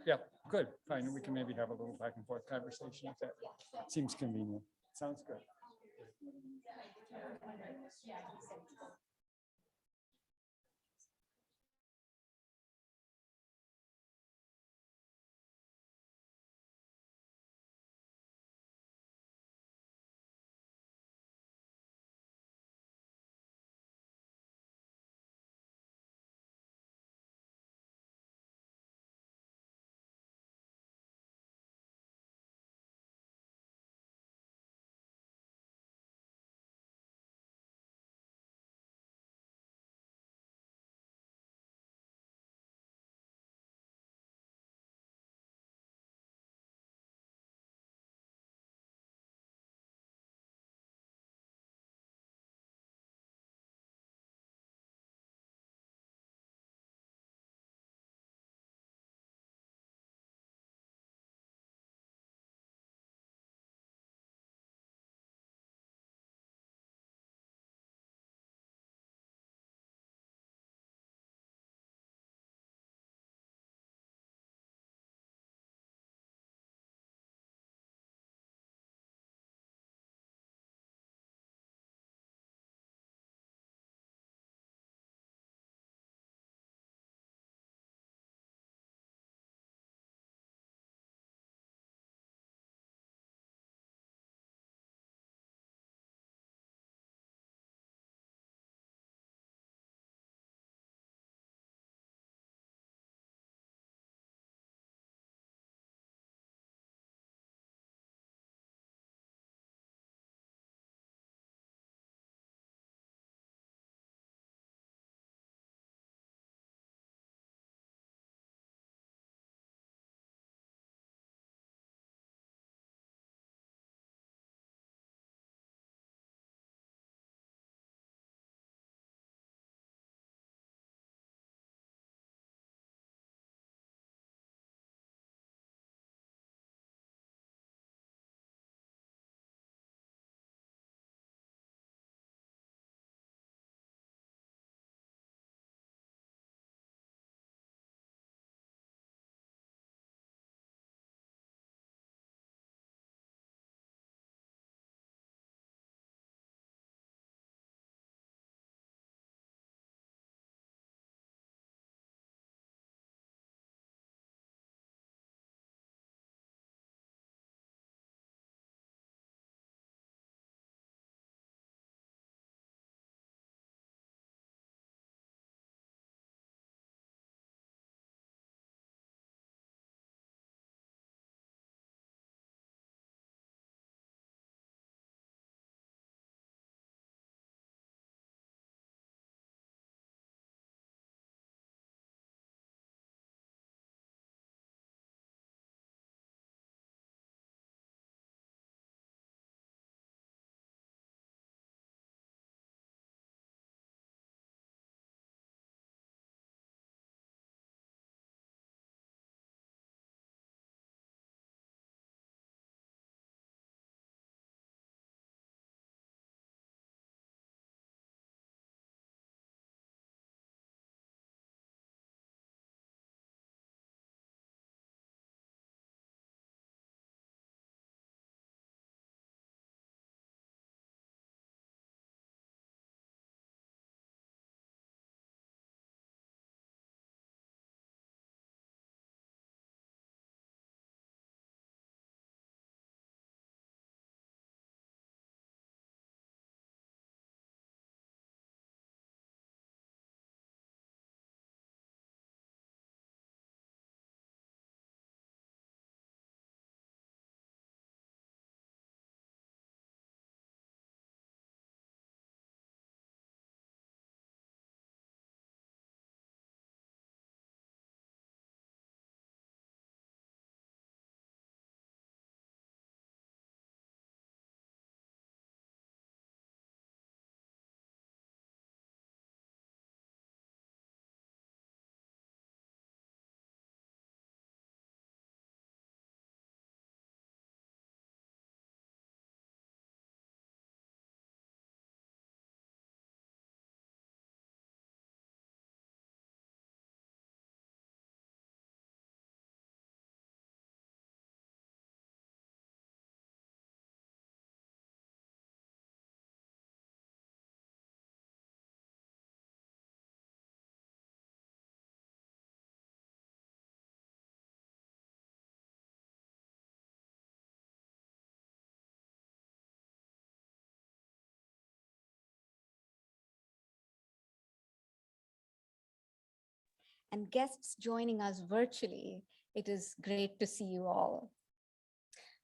Yeah, good, fine. We can maybe have a little back and forth conversation if that seems convenient. Sounds good. and guests joining us virtually. It is great to see you all.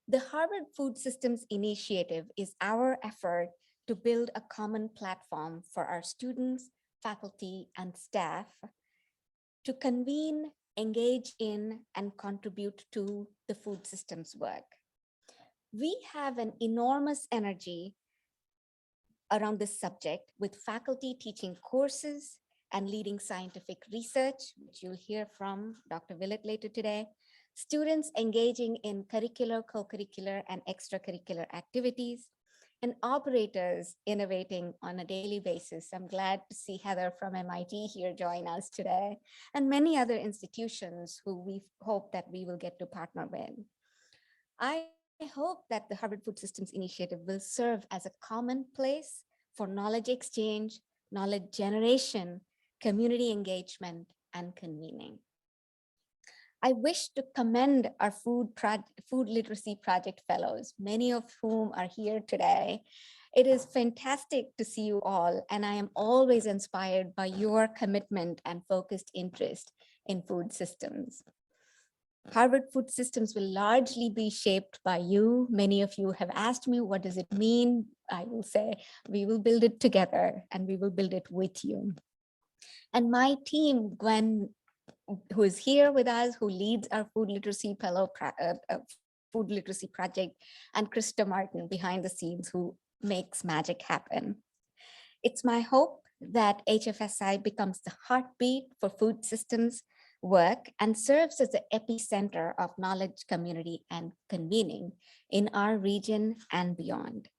The Harvard Food Systems Initiative is our effort to build a common platform for our students, faculty, and staff to convene, engage in, and contribute to the food systems work. We have an enormous energy around this subject with faculty teaching courses and leading scientific research, which you'll hear from Dr. Willett later today, students engaging in curricular, co-curricular, and extracurricular activities, and operators innovating on a daily basis. I'm glad to see Heather from MIT here join us today, and many other institutions who we hope that we will get to partner with. I hope that the Harvard Food Systems Initiative will serve as a common place for knowledge exchange, knowledge generation, community engagement, and convening. I wish to commend our food literacy project fellows, many of whom are here today. It is fantastic to see you all, and I am always inspired by your commitment and focused interest in food systems. Harvard Food Systems will largely be shaped by you. Many of you have asked me, what does it mean? I will say, we will build it together and we will build it with you. And my team, Gwen, who is here with us, who leads our food literacy food literacy project, and Krista Martin behind the scenes, who makes magic happen. It's my hope that HFSI becomes the heartbeat for food systems work and serves as the epicenter of knowledge, community, and convening in our region and beyond.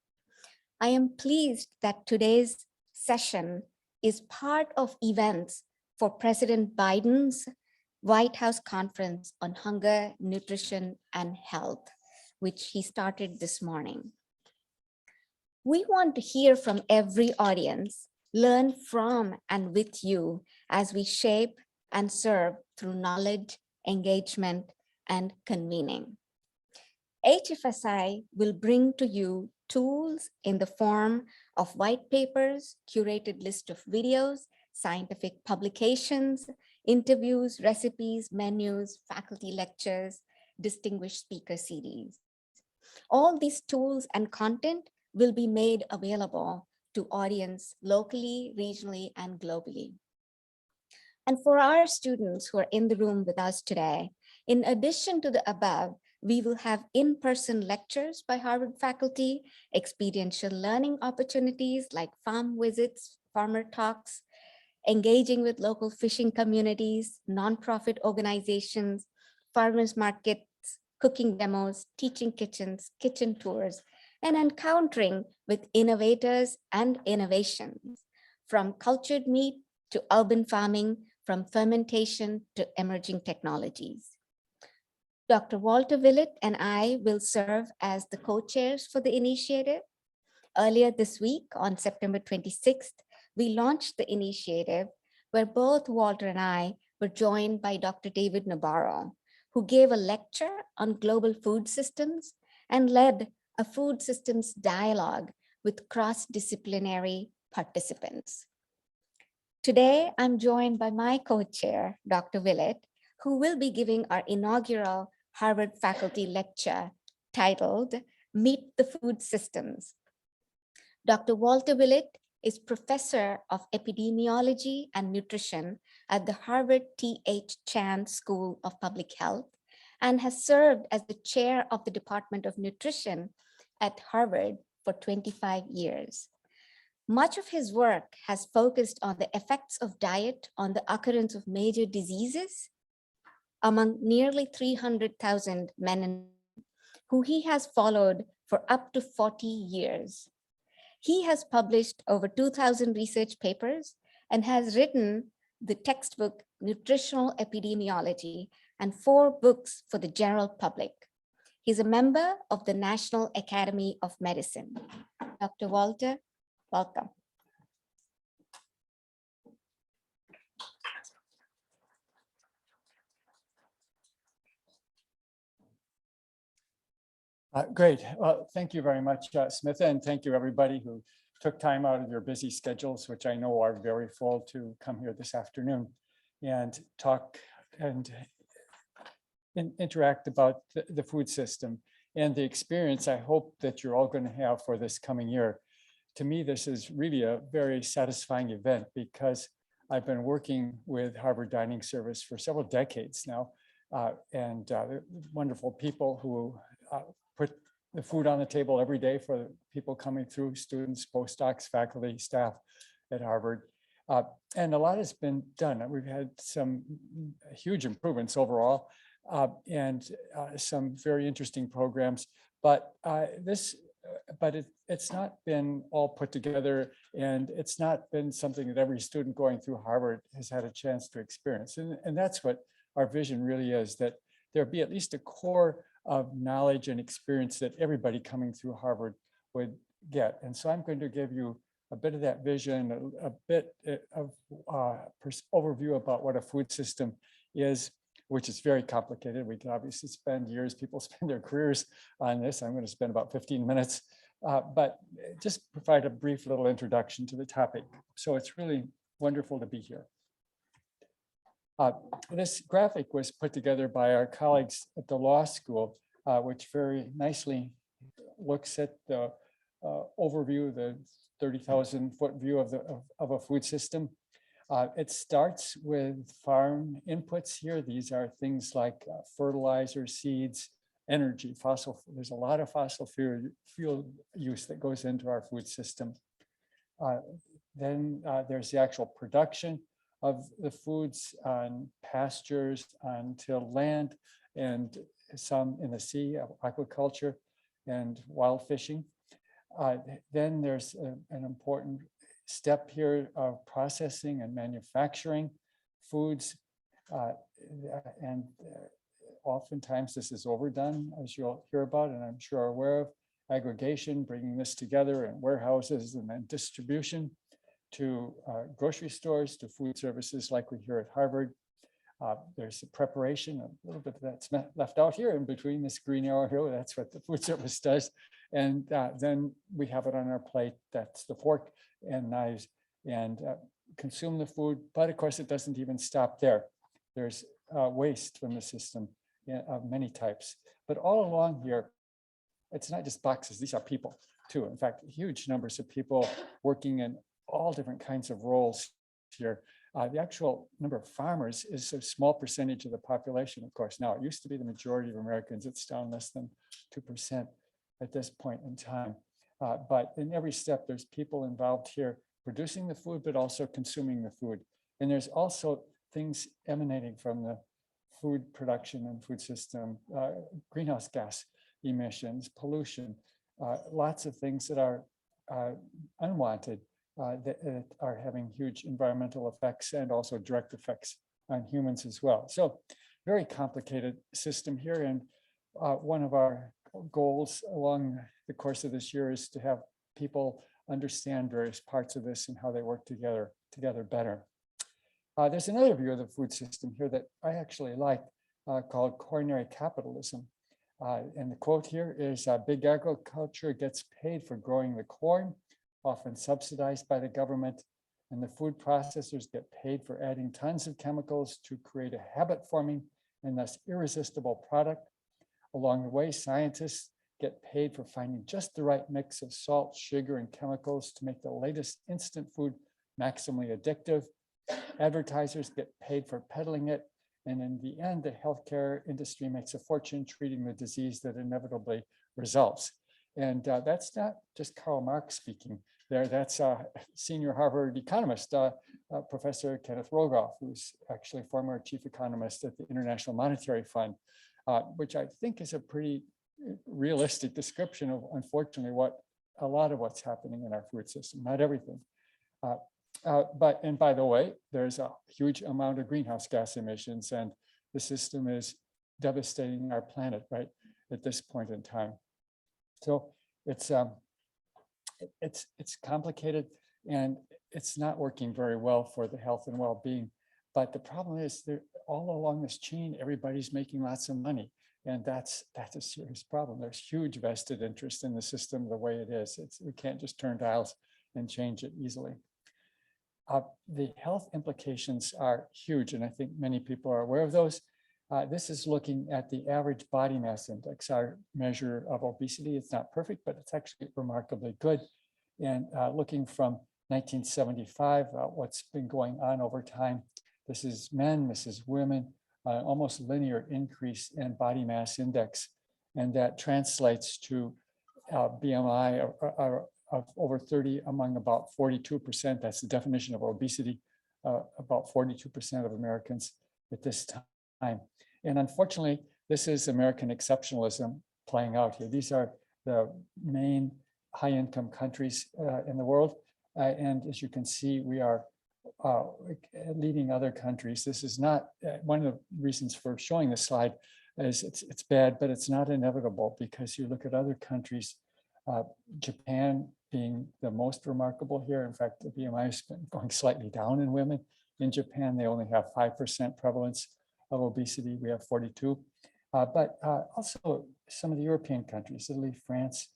I am pleased that today's session is part of events for President Biden's White House Conference on Hunger, Nutrition, and Health, which he started this morning. We want to hear from every audience, learn from and with you as we shape and serve through knowledge, engagement, and convening. HFSI will bring to you tools in the form of white papers, curated list of videos, scientific publications, interviews, recipes, menus, faculty lectures, distinguished speaker CDs. All these tools and content will be made available to audience locally, regionally, and globally. And for our students who are in the room with us today, in addition to the above, we will have in-person lectures by Harvard faculty, experiential learning opportunities like farm visits, farmer talks, engaging with local fishing communities, nonprofit organizations, farmers markets, cooking demos, teaching kitchens, kitchen tours, and encountering with innovators and innovations, from cultured meat to urban farming, from fermentation to emerging technologies. Dr. Walter Willett and I will serve as the co-chairs for the initiative. Earlier this week, on September 26th, we launched the initiative where both Walter and I were joined by Dr. David Nabarro, who gave a lecture on global food systems and led a food systems dialogue with cross-disciplinary participants. Today, I'm joined by my co-chair, Dr. Willett, who will be giving our inaugural Harvard faculty lecture titled Meet the Food Systems. Dr. Walter Willett is professor of epidemiology and nutrition at the Harvard T.H. Chan School of Public Health and has served as the chair of the Department of Nutrition at Harvard for 25 years. Much of his work has focused on the effects of diet on the occurrence of major diseases among nearly 300,000 men and women who he has followed for up to 40 years. He has published over 2,000 research papers and has written the textbook Nutritional Epidemiology and 4 books for the general public. He's a member of the National Academy of Medicine. Dr. Walter, welcome. Great. Well, thank you very much, Smitha, and thank you everybody who took time out of your busy schedules, which I know are very full, to come here this afternoon. and talk and interact about the food system and the experience I hope that you're all going to have for this coming year. To me, this is really a very satisfying event because I've been working with Harvard Dining Service for several decades now, and wonderful people who put the food on the table every day for people coming through, students, postdocs, faculty, staff at Harvard. And a lot has been done. We've had some huge improvements overall, and some very interesting programs. But it's not been all put together, and it's not been something that every student going through Harvard has had a chance to experience. And that's what our vision really is, that there be at least a core of knowledge and experience that everybody coming through Harvard would get. And so I'm going to give you a bit of that vision, a bit of overview about what a food system is, which is very complicated. We can obviously spend years, people spend their careers on this. I'm going to spend about 15 minutes, but just provide a brief little introduction to the topic. So it's really wonderful to be here. This graphic was put together by our colleagues at the law school, which very nicely looks at the overview, the 30,000-foot view of a food system. It starts with farm inputs here. These are things like fertilizer, seeds, energy, there's a lot of fossil fuel use that goes into our food system. Then there's the actual production of the foods on pastures, onto land, and some in the sea, aquaculture and wild fishing. Then there's an important step here of processing and manufacturing foods. And oftentimes this is overdone, as you'll hear about, and I'm sure are aware of. Aggregation, bringing this together in warehouses, and then distribution to grocery stores, to food services like we hear at Harvard. There's the preparation, a little bit that's left out here in between this green arrow here. That's what the food service does. And then we have it on our plate. That's the fork and knives, and consume the food. But of course, it doesn't even stop there. There's waste from the system of many types. But all along here, it's not just boxes. These are people too. In fact, huge numbers of people working in all different kinds of roles here. The actual number of farmers is a small percentage of the population, of course. Now, it used to be the majority of Americans. It's down less than 2% at this point in time. But in every step, there's people involved here producing the food, but also consuming the food. And there's also things emanating from the food production and food system, greenhouse gas emissions, pollution, lots of things that are unwanted, that are having huge environmental effects and also direct effects on humans as well. So very complicated system here. And one of our goals along the course of this year is to have people understand various parts of this and how they work together better. There's another view of the food system here that I actually like, called coronary capitalism. And the quote here is, big agriculture gets paid for growing the corn, often subsidized by the government, and the food processors get paid for adding tons of chemicals to create a habit-forming and thus irresistible product. Along the way, scientists get paid for finding just the right mix of salt, sugar, and chemicals to make the latest instant food maximally addictive. Advertisers get paid for peddling it. And in the end, the healthcare industry makes a fortune treating the disease that inevitably results. And that's not just Karl Marx speaking there. That's senior Harvard economist, Professor Kenneth Rogoff, who's actually former chief economist at the International Monetary Fund, which I think is a pretty realistic description of, unfortunately, what a lot of what's happening in our food system, not everything. And by the way, there's a huge amount of greenhouse gas emissions, and the system is devastating our planet right at this point in time. So it's complicated, and it's not working very well for the health and well-being. But the problem is, that all along this chain, everybody's making lots of money, and that's a serious problem. There's huge vested interest in the system the way it is. We can't just turn dials and change it easily. the health implications are huge, and I think many people are aware of those. This is looking at the average body mass index, our measure of obesity. It's not perfect, but it's actually remarkably good. And looking from 1975, what's been going on over time. This is men, this is women, almost linear increase in body mass index. And that translates to BMI of over 30 among about 42%. That's the definition of obesity, about 42% of Americans at this time. And unfortunately, this is American exceptionalism playing out here. These are the main high-income countries in the world. And as you can see, we are leading other countries. This is not one of the reasons for showing this slide is it's bad, but it's not inevitable because you look at other countries, Japan being the most remarkable here. In fact, the BMI has been going slightly down in women. In Japan, they only have 5% prevalence of obesity. We have 42. But also some of the European countries, Italy, France,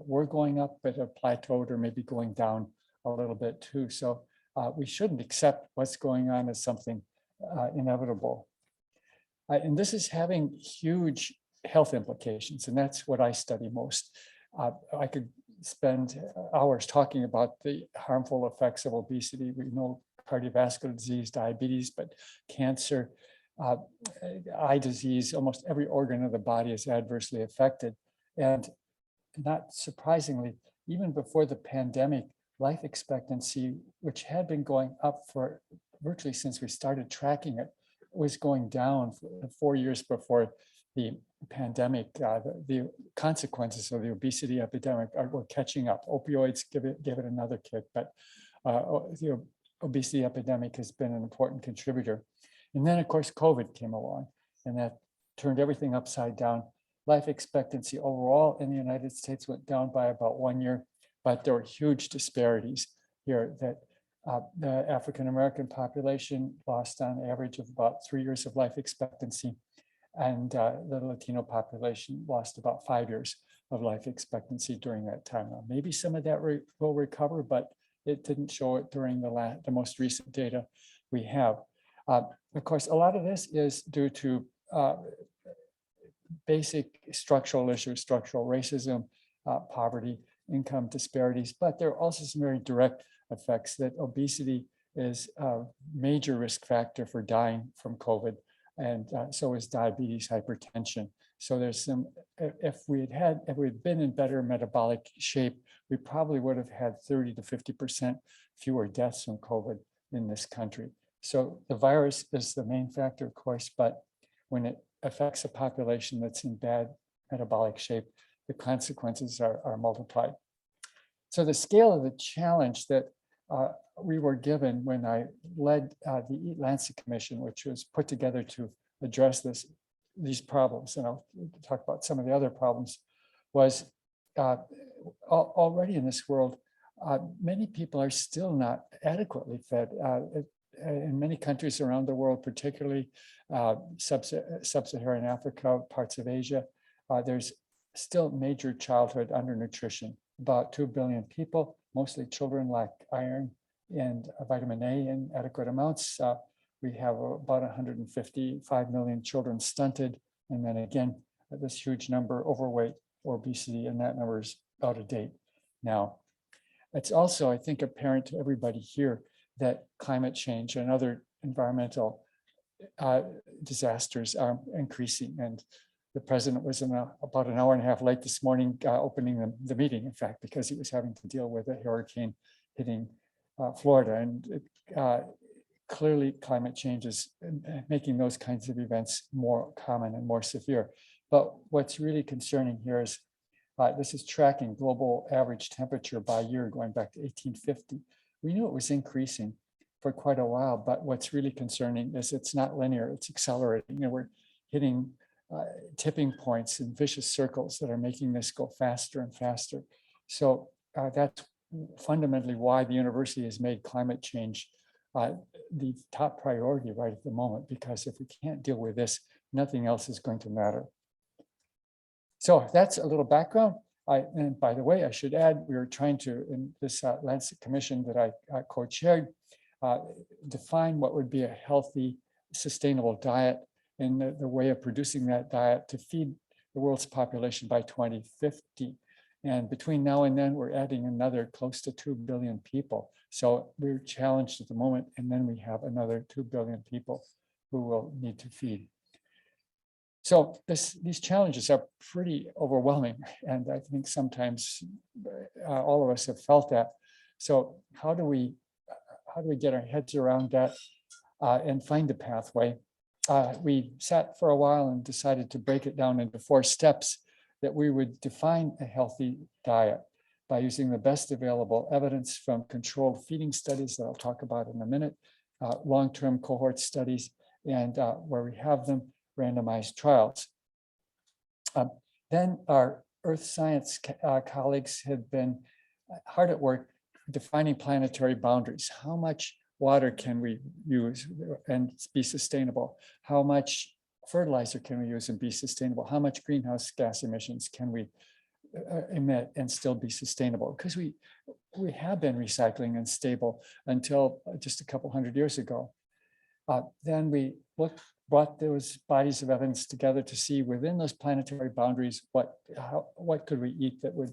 were going up, but have plateaued or maybe going down a little bit too. So we shouldn't accept what's going on as something inevitable. And this is having huge health implications, and that's what I study most. I could spend hours talking about the harmful effects of obesity. We know cardiovascular disease, diabetes, but cancer, eye disease, almost every organ of the body is adversely affected. And not surprisingly, even before the pandemic, life expectancy, which had been going up for virtually since we started tracking it, was going down for 4 years before the pandemic. The consequences of the obesity epidemic were catching up. Opioids gave it another kick, but the obesity epidemic has been an important contributor. And then, of course, COVID came along, and that turned everything upside down. Life expectancy overall in the United States went down by about 1 year, but there were huge disparities here that the African-American population lost on average of about 3 years of life expectancy, and the Latino population lost about 5 years of life expectancy during that time. Now, maybe some of that will recover, but it didn't show it during the most recent data we have. Of course, a lot of this is due to basic structural issues, structural racism, poverty, income disparities, but there are also some very direct effects that obesity is a major risk factor for dying from COVID, and so is diabetes, hypertension. So there's some, if we'd been in better metabolic shape, we probably would have had 30 to 50% fewer deaths from COVID in this country. So the virus is the main factor, of course, but when it affects a population that's in bad metabolic shape, the consequences are multiplied. So the scale of the challenge that we were given when I led the Eat Lancet Commission, which was put together to address these problems, and I'll talk about some of the other problems, was already in this world, many people are still not adequately fed. In many countries around the world, particularly sub-Saharan Africa, parts of Asia, there's still major childhood undernutrition. About 2 billion people, mostly children, lack iron and vitamin A in adequate amounts. We have about 155 million children stunted. And then again, this huge number overweight or obesity, and that number is out of date now. It's also, I think, apparent to everybody here that climate change and other environmental disasters are increasing. And the president was about an hour and a half late this morning opening the meeting, in fact, because he was having to deal with a hurricane hitting Florida. And clearly climate change is making those kinds of events more common and more severe. But what's really concerning here is this is tracking global average temperature by year going back to 1850. We knew it was increasing for quite a while, but what's really concerning is it's not linear, it's accelerating. We're hitting tipping points and vicious circles that are making this go faster and faster. So that's fundamentally why the university has made climate change the top priority right at the moment, because if we can't deal with this, nothing else is going to matter. So that's a little background. And by the way, I should add, we were trying to, in this Lancet Commission that I co-chaired, define what would be a healthy, sustainable diet and the way of producing that diet to feed the world's population by 2050. And between now and then, we're adding another close to 2 billion people. So we're challenged at the moment, and then we have another 2 billion people who will need to feed. So these challenges are pretty overwhelming, and I think sometimes all of us have felt that. So how do we get our heads around that and find a pathway? We sat for a while and decided to break it down into 4 steps that we would define a healthy diet by using the best available evidence from controlled feeding studies that I'll talk about in a minute, long-term cohort studies, and where we have them, randomized trials. Then our earth science colleagues have been hard at work defining planetary boundaries. How much water can we use and be sustainable? How much fertilizer can we use and be sustainable? How much greenhouse gas emissions can we emit and still be sustainable? Because we have been recycling and stable until just a couple hundred years ago. Then we brought those bodies of evidence together to see within those planetary boundaries what could we eat that would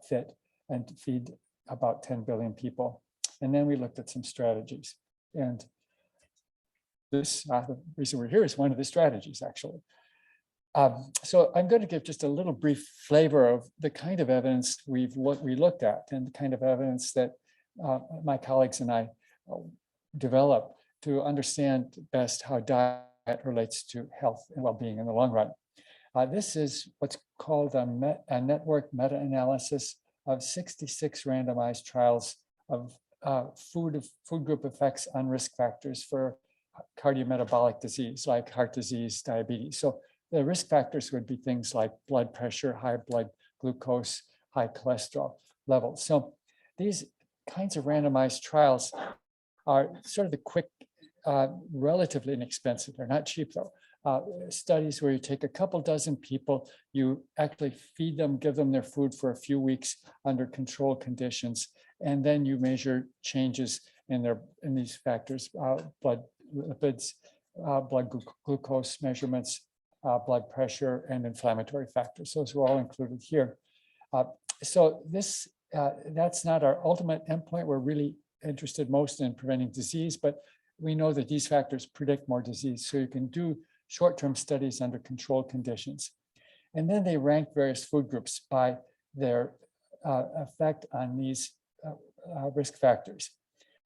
fit and feed about 10 billion people. And then we looked at some strategies. And this, the reason we're here is one of the strategies, actually. So I'm going to give just a little brief flavor of the kind of evidence we looked at and the kind of evidence that my colleagues and I developed to understand best how diet relates to health and well-being in the long run. This is what's called a network meta-analysis of 66 randomized trials of food group effects on risk factors for cardiometabolic disease like heart disease, diabetes. So the risk factors would be things like blood pressure, high blood glucose, high cholesterol levels. So these kinds of randomized trials are sort of the quick, relatively inexpensive. They're not cheap though. Studies where you take a couple dozen people, you actually feed them, give them their food for a few weeks under controlled conditions, and then you measure changes in these factors, blood lipids, blood glucose measurements, blood pressure, and inflammatory factors. Those were all included here. So this that's not our ultimate endpoint. We're really interested most in preventing disease, but we know that these factors predict more disease. So you can do short-term studies under controlled conditions. And then they ranked various food groups by their effect on these risk factors.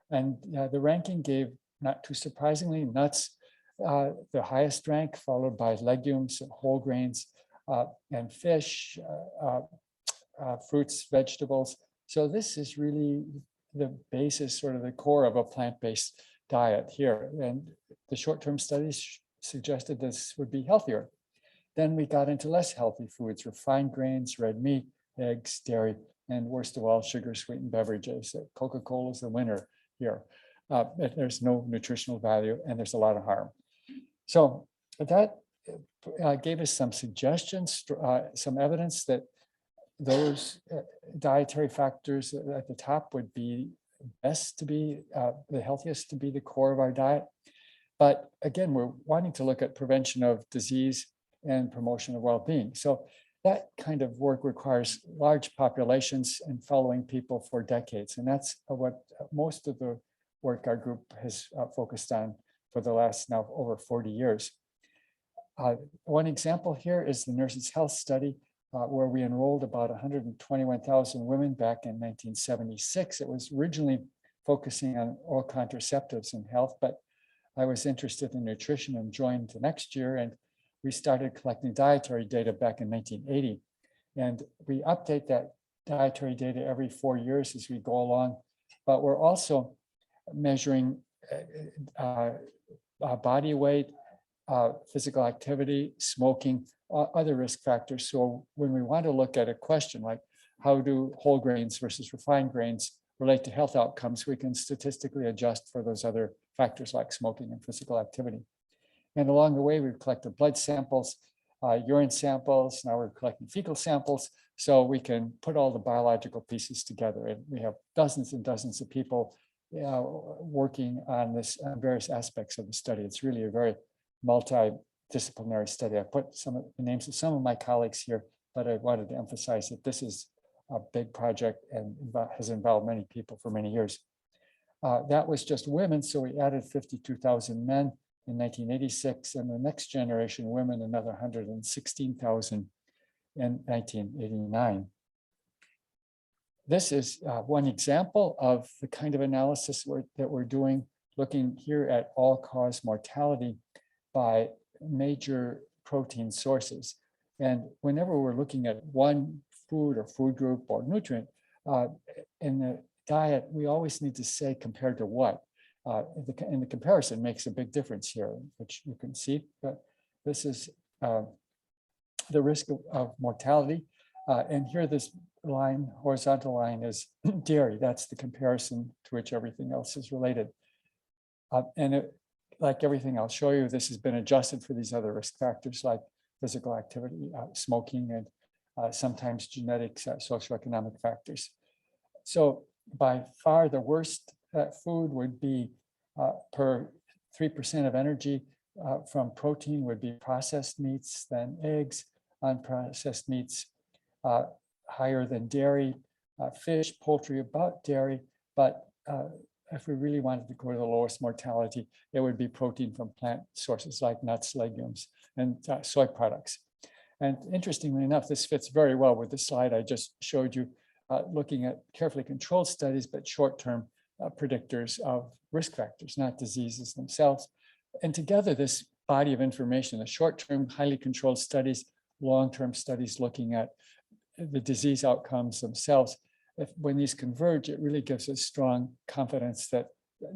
And the ranking gave, not too surprisingly, nuts the highest rank, followed by legumes, whole grains, and fish, fruits, vegetables. So this is really the basis, sort of the core of a plant-based diet here. And the short-term studies suggested this would be healthier. Then we got into less healthy foods, refined grains, red meat, eggs, dairy, and worst of all, sugar-sweetened beverages. Coca-Cola is the winner here. There's no nutritional value and there's a lot of harm. So that gave us some suggestions, some evidence that those dietary factors at the top would be best to be the healthiest to be the core of our diet. But again, we're wanting to look at prevention of disease and promotion of well-being. So that kind of work requires large populations and following people for decades. And that's what most of the work our group has focused on for the last now over 40 years. One example here is the Nurses' Health Study, where we enrolled about 121,000 women back in 1976. It was originally focusing on oral contraceptives and health, but I was interested in nutrition and joined the next year, and we started collecting dietary data back in 1980. And we update that dietary data every 4 years as we go along, but we're also measuring body weight, physical activity, smoking, other risk factors. So when we want to look at a question like how do whole grains versus refined grains relate to health outcomes, we can statistically adjust for those other factors like smoking and physical activity. And along the way, we've collected blood samples urine samples. Now we're collecting fecal samples so we can put all the biological pieces together. And we have dozens and dozens of people working on this various aspects of the study. It's really a very multidisciplinary study. I put some of the names of some of my colleagues here, but I wanted to emphasize that this is a big project and has involved many people for many years. That was just women, so we added 52,000 men in 1986, and the next generation women, another 116,000 in 1989. This is one example of the kind of analysis that we're doing, looking here at all-cause mortality by major protein sources. And whenever we're looking at one food or food group or nutrient in the diet, we always need to say compared to what. And the comparison makes a big difference here, which you can see. But this is the risk of mortality. And here this line, horizontal line, is dairy. That's the comparison to which everything else is related. Like everything I'll show you, this has been adjusted for these other risk factors like physical activity, smoking, and sometimes genetics, socioeconomic factors. So by far the worst food would be per 3% of energy from protein would be processed meats, then eggs, unprocessed meats, higher than dairy, fish, poultry, about dairy, but if we really wanted to go to the lowest mortality, it would be protein from plant sources like nuts, legumes, and soy products. And interestingly enough, this fits very well with the slide I just showed you, looking at carefully controlled studies, but short-term predictors of risk factors, not diseases themselves. And together, this body of information, the short-term, highly controlled studies, long-term studies looking at the disease outcomes themselves, when these converge, it really gives us strong confidence that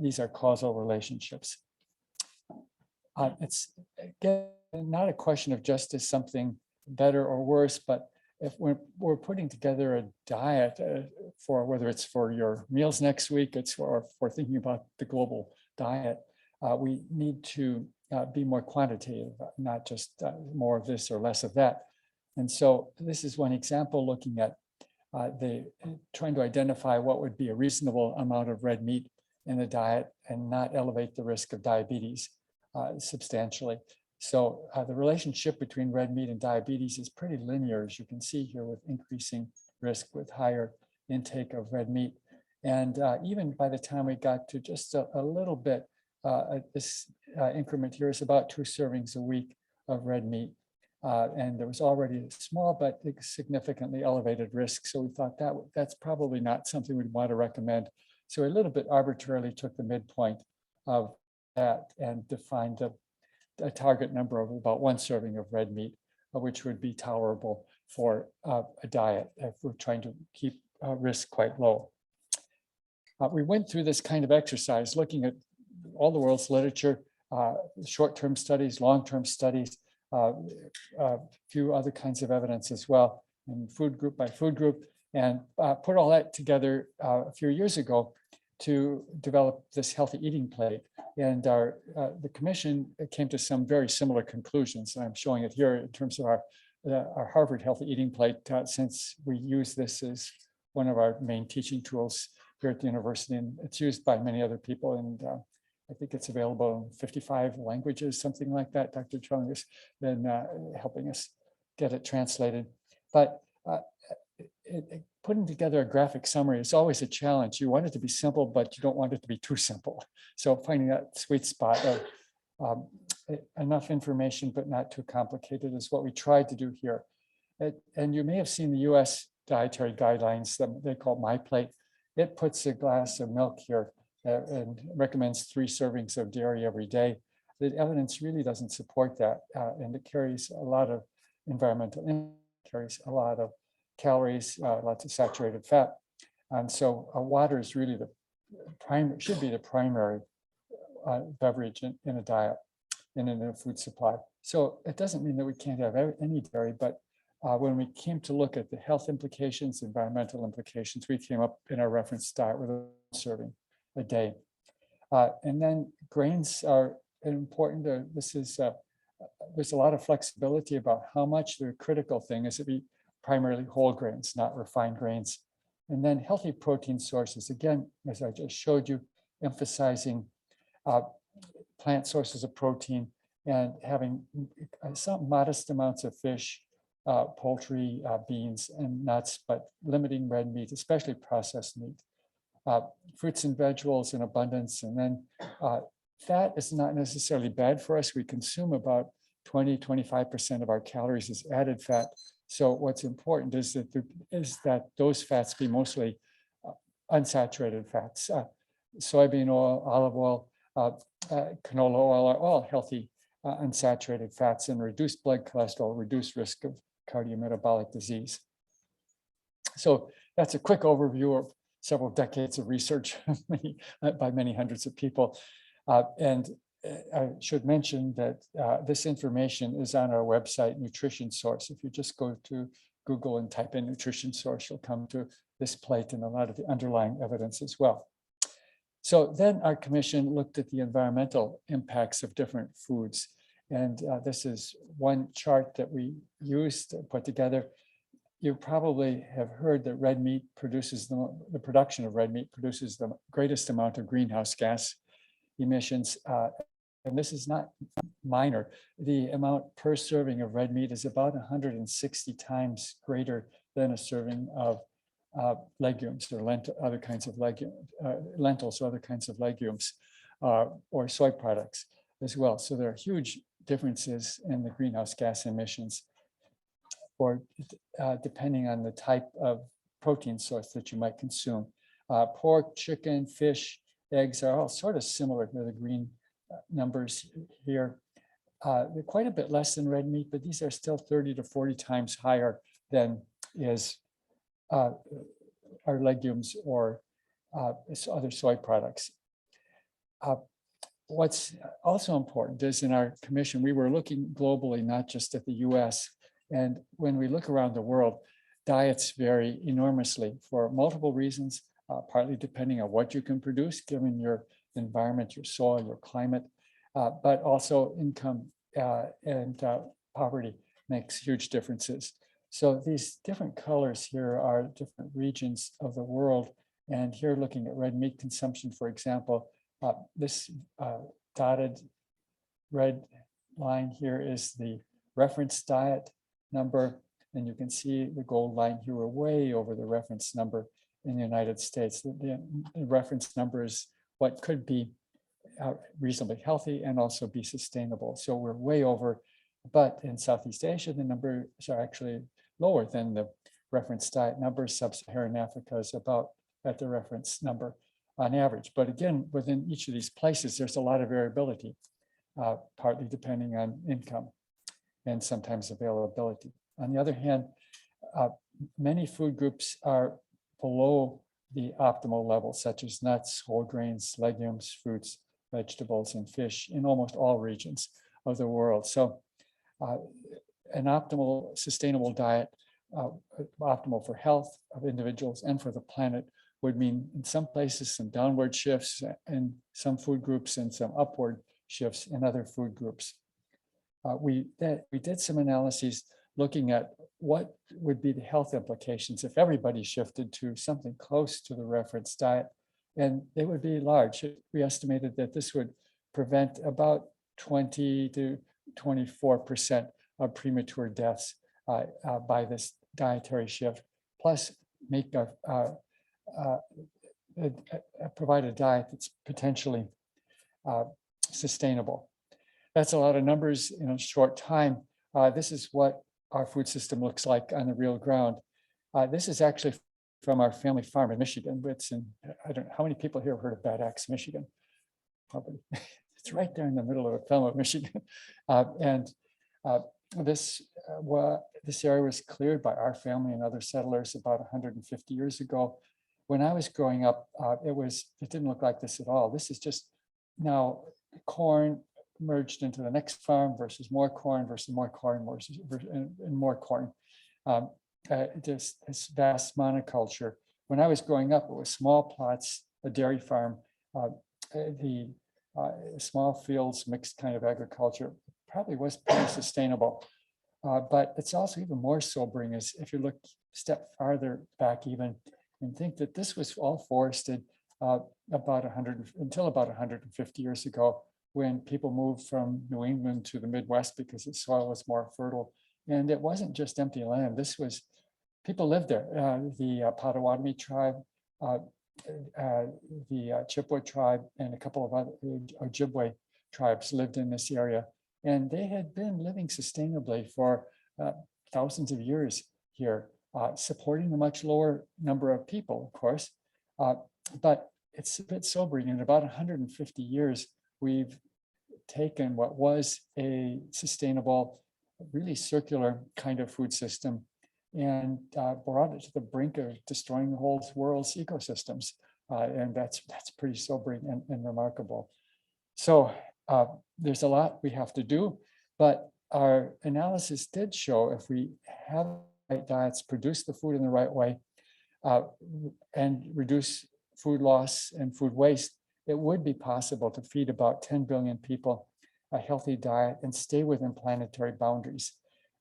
these are causal relationships. It's again, not a question of just is something better or worse, but if we're putting together a diet for whether it's for your meals next week, it's for thinking about the global diet, we need to be more quantitative, not just more of this or less of that. And so this is one example looking at trying to identify what would be a reasonable amount of red meat in the diet and not elevate the risk of diabetes substantially. So the relationship between red meat and diabetes is pretty linear, as you can see here, with increasing risk with higher intake of red meat. And even by the time we got to just a little bit, this increment here is about 2 servings a week of red meat. And there was already a small but significantly elevated risk. So we thought that's probably not something we'd want to recommend. So we a little bit arbitrarily took the midpoint of that and defined a target number of about 1 serving of red meat, which would be tolerable for a diet if we're trying to keep risk quite low. We went through this kind of exercise looking at all the world's literature, short-term studies, long-term studies, a few other kinds of evidence as well, and food group by food group, and put all that together a few years ago to develop this healthy eating plate. And the commission came to some very similar conclusions. And I'm showing it here in terms of our Harvard Healthy Eating Plate, since we use this as one of our main teaching tools here at the university, and it's used by many other people. And I think it's available in 55 languages, something like that. Dr. Chung has been helping us get it translated. But putting together a graphic summary is always a challenge. You want it to be simple, but you don't want it to be too simple. So finding that sweet spot of enough information, but not too complicated is what we tried to do here. And you may have seen the US dietary guidelines that they call My Plate. It puts a glass of milk here and recommends 3 servings of dairy every day. The evidence really doesn't support that, and it carries a lot of environmental, carries a lot of calories, lots of saturated fat, and so water is really should be the primary beverage in a diet and in a food supply. So it doesn't mean that we can't have any dairy, but when we came to look at the health implications, environmental implications, we came up in our reference diet with a serving a day. And then grains are important. This is there's a lot of flexibility about how much. The critical thing is to be primarily whole grains, not refined grains. And then healthy protein sources, again, as I just showed you, emphasizing plant sources of protein and having some modest amounts of fish, poultry, beans, and nuts, but limiting red meat, especially processed meat. Fruits and vegetables in abundance. And then fat is not necessarily bad for us. We consume about 20–25% of our calories as added fat. So what's important is that those fats be mostly unsaturated fats. Soybean oil, olive oil, canola oil are all healthy unsaturated fats, and reduced blood cholesterol, reduced risk of cardiometabolic disease. So that's a quick overview of several decades of research by many hundreds of people. And I should mention that this information is on our website, Nutrition Source. If you just go to Google and type in Nutrition Source, you'll come to this plate and a lot of the underlying evidence as well. So then our commission looked at the environmental impacts of different foods. And this is one chart that we used to put together. You probably have heard that red meat produces the production of red meat produces the greatest amount of greenhouse gas emissions. And this is not minor. The amount per serving of red meat is about 160 times greater than a serving of legumes or other kinds of lentils or other kinds of legumes or soy products as well. So there are huge differences in the greenhouse gas emissions, or depending on the type of protein source that you might consume. Pork, chicken, fish, eggs are all sort of similar to the green numbers here. They're quite a bit less than red meat, but these are still 30 to 40 times higher than is our legumes or other soy products. What's also important is in our commission, we were looking globally, not just at the US. And when we look around the world, diets vary enormously for multiple reasons, partly depending on what you can produce, given your environment, your soil, your climate, but also income and poverty makes huge differences. So these different colors here are different regions of the world. And here looking at red meat consumption, for example, this dotted red line here is the reference diet number. And you can see the gold line here, we're way over the reference number in the United States. The reference number is what could be reasonably healthy and also be sustainable. So we're way over, but in Southeast Asia, the numbers are actually lower than the reference diet number. Sub-Saharan Africa is about at the reference number on average. But again, within each of these places, there's a lot of variability, partly depending on income and sometimes availability. On the other hand, many food groups are below the optimal level, such as nuts, whole grains, legumes, fruits, vegetables, and fish in almost all regions of the world. So an optimal sustainable diet, optimal for health of individuals and for the planet, would mean in some places some downward shifts in some food groups and some upward shifts in other food groups. We did some analyses looking at what would be the health implications if everybody shifted to something close to the reference diet, and they would be large. We estimated that this would prevent about 20 to 24% of premature deaths by this dietary shift, plus make provide a diet that's potentially sustainable. That's a lot of numbers in a short time. This is what our food system looks like on the real ground. This is actually from our family farm in Michigan. It's in, I don't know, how many people here have heard of Bad Axe, Michigan? Probably. It's right there in the middle of a film of Michigan. This area was cleared by our family and other settlers about 150 years ago. When I was growing up, it didn't look like this at all. This is just now corn merged into the next farm versus more corn versus more corn and more corn. Just this vast monoculture. When I was growing up, it was small plots, a dairy farm, small fields, mixed kind of agriculture, probably was pretty sustainable. But it's also even more sobering is if you look a step farther back even and think that this was all forested about 100 until about 150 years ago, when people moved from New England to the Midwest because the soil was more fertile. And it wasn't just empty land. This was, people lived there. The Potawatomi tribe, uh, the Chippewa tribe, and a couple of other Ojibwe tribes lived in this area. And they had been living sustainably for thousands of years here, supporting a much lower number of people, of course. But it's a bit sobering. In about 150 years, we've taken what was a sustainable, really circular kind of food system and brought it to the brink of destroying the whole world's ecosystems. And that's pretty sobering and remarkable. So there's a lot we have to do, but our analysis did show if we have the right diets, produce the food in the right way, and reduce food loss and food waste, it would be possible to feed about 10 billion people a healthy diet and stay within planetary boundaries.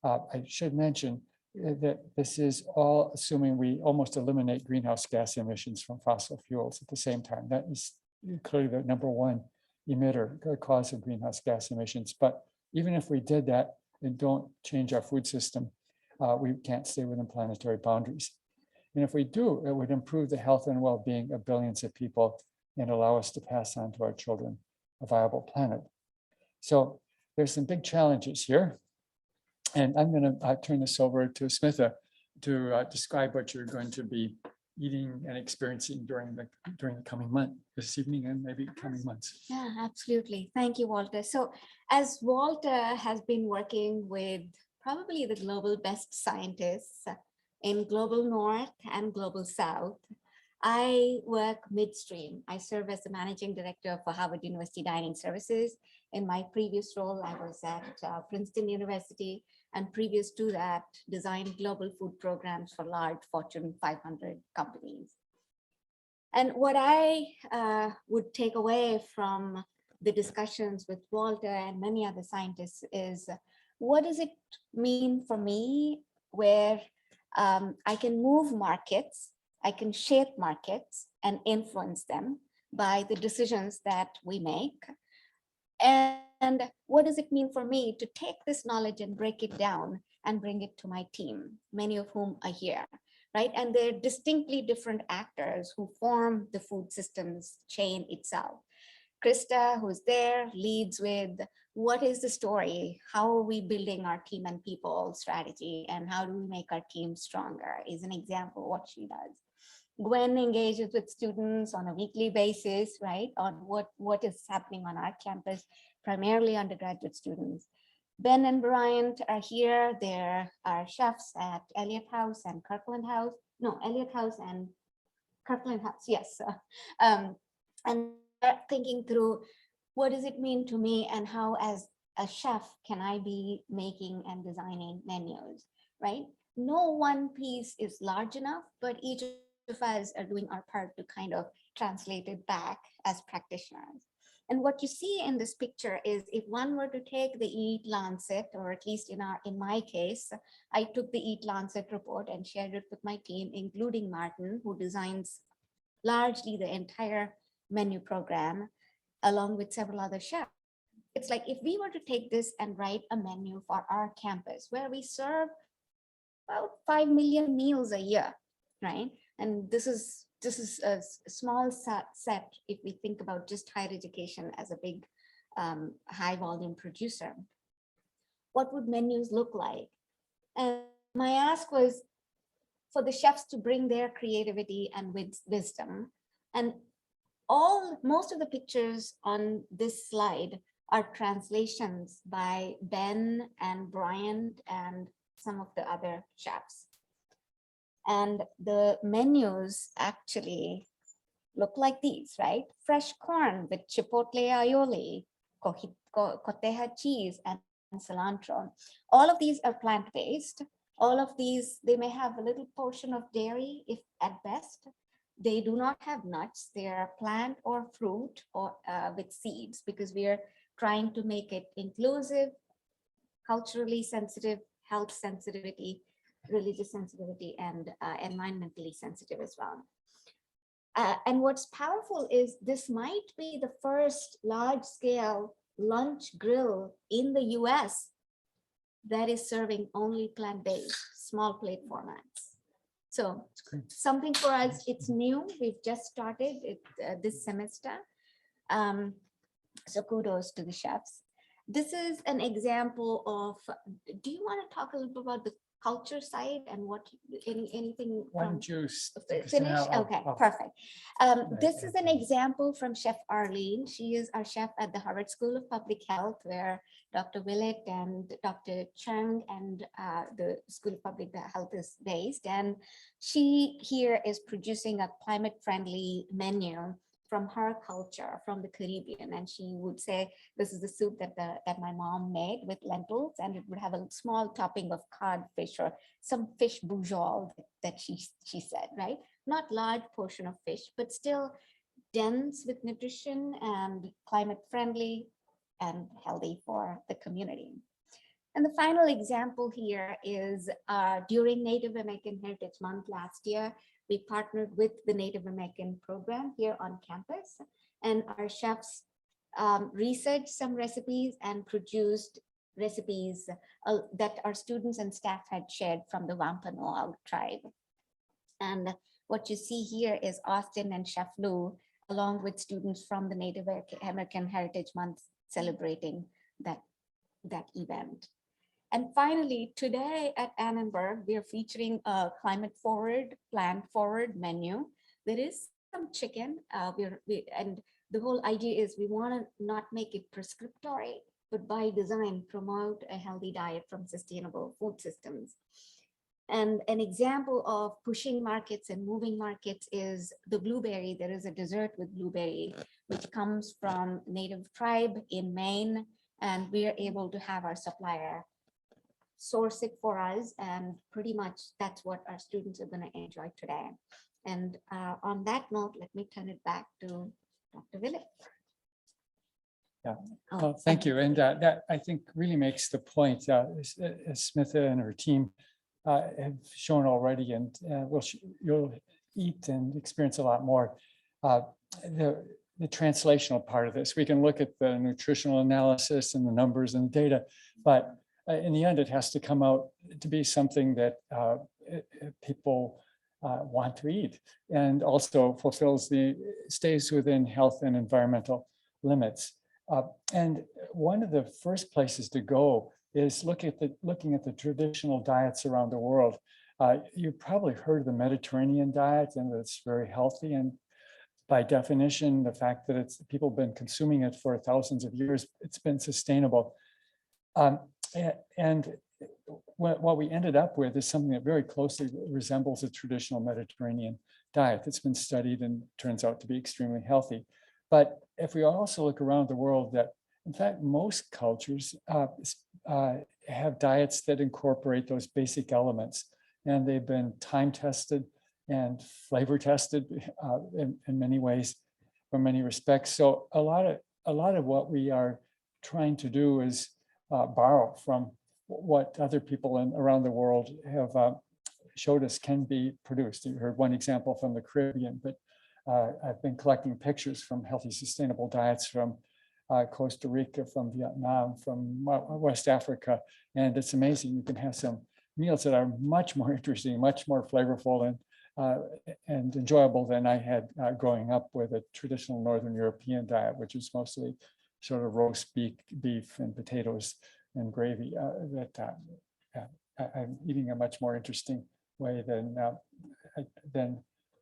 I should mention that this is all assuming we almost eliminate greenhouse gas emissions from fossil fuels at the same time. That is clearly the number one emitter, cause of greenhouse gas emissions. But even if we did that and don't change our food system, we can't stay within planetary boundaries. And if we do, it would improve the health and well-being of billions of people and allow us to pass on to our children a viable planet. So there's some big challenges here. And I'm going to turn this over to Smitha to describe what you're going to be eating and experiencing during the coming month, this evening and maybe coming months. Yeah, absolutely. Thank you, Walter. So as Walter has been working with probably the global best scientists in global North and global South, I work midstream. I serve as the managing director for Harvard University Dining Services. In my previous role, I was at Princeton University, and previous to that, designed global food programs for large Fortune 500 companies. And what I would take away from the discussions with Walter and many other scientists is, what does it mean for me where I can move markets, I can shape markets and influence them by the decisions that we make? And what does it mean for me to take this knowledge and break it down and bring it to my team, many of whom are here, right? And they're distinctly different actors who form the food systems chain itself. Krista, who's there, leads with what is the story? How are we building our team and people strategy? And how do we make our team stronger is an example of what she does. Gwen engages with students on a weekly basis, right, on what is happening on our campus, primarily undergraduate students. Ben and Bryant are here. They're our chefs at Elliott House and Kirkland House. No, Elliott House and Kirkland House, yes. And they're thinking through, what does it mean to me and how as a chef can I be making and designing menus, right? No one piece is large enough, but each of us are doing our part to kind of translate it back as practitioners. And what you see in this picture is if one were to take the Eat Lancet, or at least in my case, I took the Eat Lancet report and shared it with my team, including Martin, who designs largely the entire menu program, along with several other chefs. It's like if we were to take this and write a menu for our campus where we serve about 5 million meals a year, right? And this is a small set if we think about just higher education as a big high volume producer. What would menus look like? And my ask was for the chefs to bring their creativity and wisdom. And most of the pictures on this slide are translations by Ben and Bryant and some of the other chefs. And the menus actually look like these, right? Fresh corn with chipotle aioli, coteja cheese, and cilantro. All of these are plant-based. All of these, they may have a little portion of dairy, if at best. They do not have nuts. They are plant or fruit or with seeds, because we are trying to make it inclusive, culturally sensitive, health sensitivity, religious sensitivity, and environmentally sensitive as well. And what's powerful is this might be the first large-scale lunch grill in the US that is serving only plant-based, small plate formats. So something for us, it's new. We've just started it this semester. So kudos to the chefs. This is an example of, do you want to talk a little bit about the culture side and what anything? Why don't you finish? Okay, perfect. This is an example from Chef Arlene. She is our chef at the Harvard School of Public Health, where Dr. Willett and Dr. Chung and the School of Public Health is based. And she here is producing a climate-friendly menu from her culture, from the Caribbean. And she would say, this is the soup that my mom made with lentils, and it would have a small topping of codfish or some fish bourgeois that she said, right? Not large portion of fish, but still dense with nutrition and climate friendly and healthy for the community. And the final example here is during Native American Heritage Month last year, we partnered with the Native American program here on campus, and our chefs researched some recipes and produced recipes that our students and staff had shared from the Wampanoag tribe. And what you see here is Austin and Chef Lou, along with students from the Native American Heritage Month, celebrating that event. And finally, today at Annenberg, we are featuring a climate forward, plant forward menu. There is some chicken, and the whole idea is we want to not make it prescriptory, but by design, promote a healthy diet from sustainable food systems. And an example of pushing markets and moving markets is the blueberry. There is a dessert with blueberry, which comes from native tribe in Maine, and we are able to have our supplier source it for us, and pretty much that's what our students are going to enjoy today. And on that note, let me turn it back to Dr. Willett. Yeah, well, thank you. And that I think really makes the point. Smitha and her team have shown already, and you'll eat and experience a lot more. The translational part of this, we can look at the nutritional analysis and the numbers and the data, but in the end, it has to come out to be something that people want to eat, and also stays within health and environmental limits. And one of the first places to go is looking at the traditional diets around the world. You've probably heard of the Mediterranean diet, and it's very healthy. And by definition, the fact that people have been consuming it for thousands of years, it's been sustainable. And what we ended up with is something that very closely resembles a traditional Mediterranean diet that's been studied and turns out to be extremely healthy. But if we also look around the world, that in fact, most cultures have diets that incorporate those basic elements, and they've been time tested and flavor tested in many ways, for many respects. So a lot of what we are trying to do is borrow from what other people around the world have showed us can be produced. You heard one example from the Caribbean, but I've been collecting pictures from healthy, sustainable diets from Costa Rica, from Vietnam, from West Africa, and it's amazing. You can have some meals that are much more interesting, much more flavorful and enjoyable than I had growing up with a traditional Northern European diet, which is mostly sort of roast beef and potatoes and gravy. I'm eating a much more interesting way than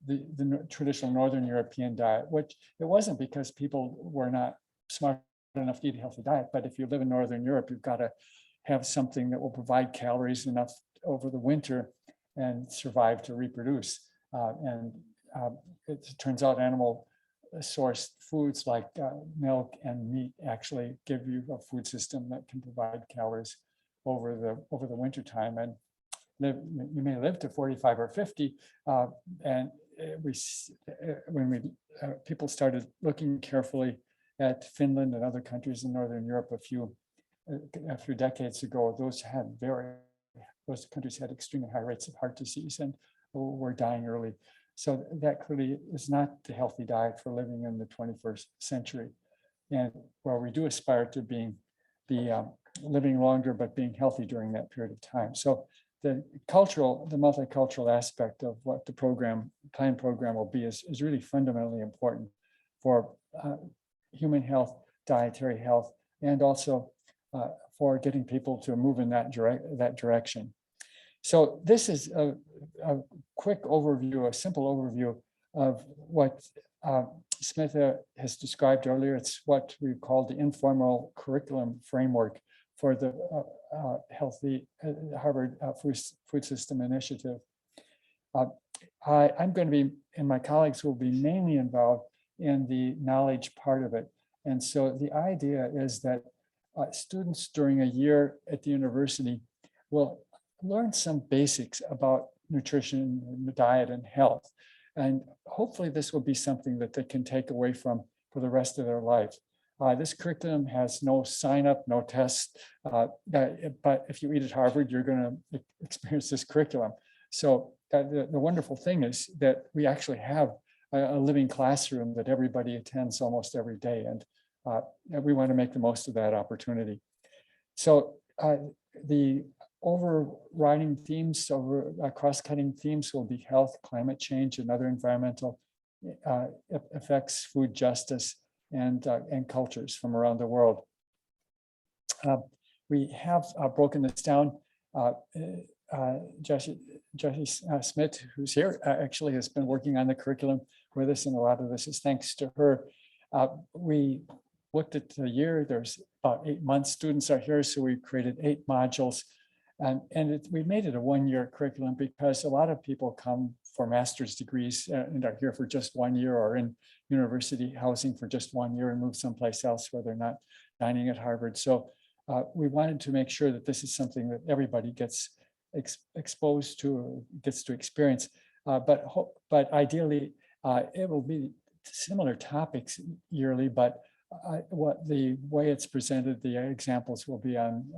the traditional Northern European diet, which it wasn't because people were not smart enough to eat a healthy diet. But if you live in Northern Europe, you've got to have something that will provide calories enough over the winter and survive to reproduce. It turns out animal sourced foods like milk and meat actually give you a food system that can provide calories over the winter time, and you may live to 45 or 50. And when people started looking carefully at Finland and other countries in Northern Europe a few a few decades ago, those countries had extremely high rates of heart disease and were dying early. So that clearly is not the healthy diet for living in the 21st century. And while we do aspire to be living longer, but being healthy during that period of time. So the multicultural aspect of what the planned program will be is really fundamentally important for human health, dietary health, and also for getting people to move in that direction. So this is a quick overview, a simple overview of what Smitha has described earlier. It's what we call the informal curriculum framework for the Healthy Harvard Food System Initiative. I'm going to be, and my colleagues will be mainly involved in the knowledge part of it. And so the idea is that students during a year at the university will learn some basics about nutrition, diet, and health. And hopefully this will be something that they can take away for the rest of their life. This curriculum has no sign up, no test, but if you eat at Harvard, you're going to experience this curriculum. So the wonderful thing is that we actually have a living classroom that everybody attends almost every day. And we want to make the most of that opportunity. So the overriding themes, cross-cutting themes will be health, climate change, and other environmental effects, food justice, and cultures from around the world. We have broken this down. Jesse Smith, who's here, actually has been working on the curriculum with us, and a lot of this is thanks to her. We looked at the year, there's about 8 months, students are here, so we created 8 modules. And we made it a one-year curriculum because a lot of people come for master's degrees and are here for just 1 year, or in university housing for just 1 year and move someplace else where they're not dining at Harvard. So we wanted to make sure that this is something that everybody gets exposed to, gets to experience. But ideally, it will be similar topics yearly, but the way it's presented, the examples will be on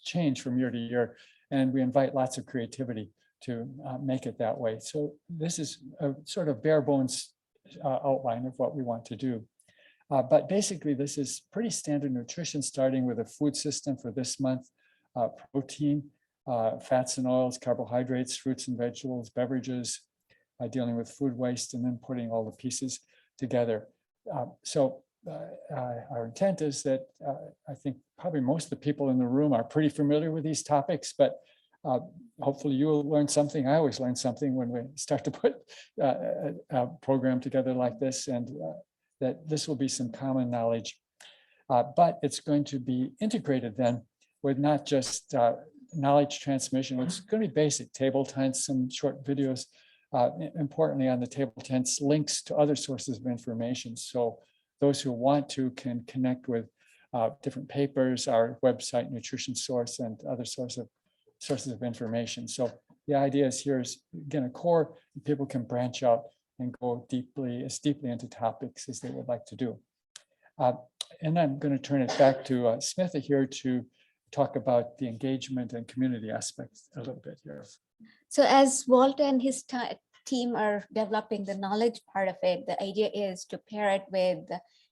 change from year to year, and we invite lots of creativity to make it that way. So this is a sort of bare bones outline of what we want to do. But basically, this is pretty standard nutrition, starting with a food system for this month: protein, fats and oils, carbohydrates, fruits and vegetables, beverages, dealing with food waste, and then putting all the pieces together. So our intent is that I think probably most of the people in the room are pretty familiar with these topics, but hopefully you will learn something. I always learn something when we start to put a program together like this, and that this will be some common knowledge. But it's going to be integrated then with not just knowledge transmission, which is going to be basic table tents, some short videos, importantly on the table tents, links to other sources of information. So those who want to can connect with different papers, our website, Nutrition Source, and other sources of information. So the idea is here is, again, a core, people can branch out and go as deeply into topics as they would like to do. And I'm going to turn it back to Smitha here to talk about the engagement and community aspects a little bit here. So as Walter and his team are developing the knowledge part of it, the idea is to pair it with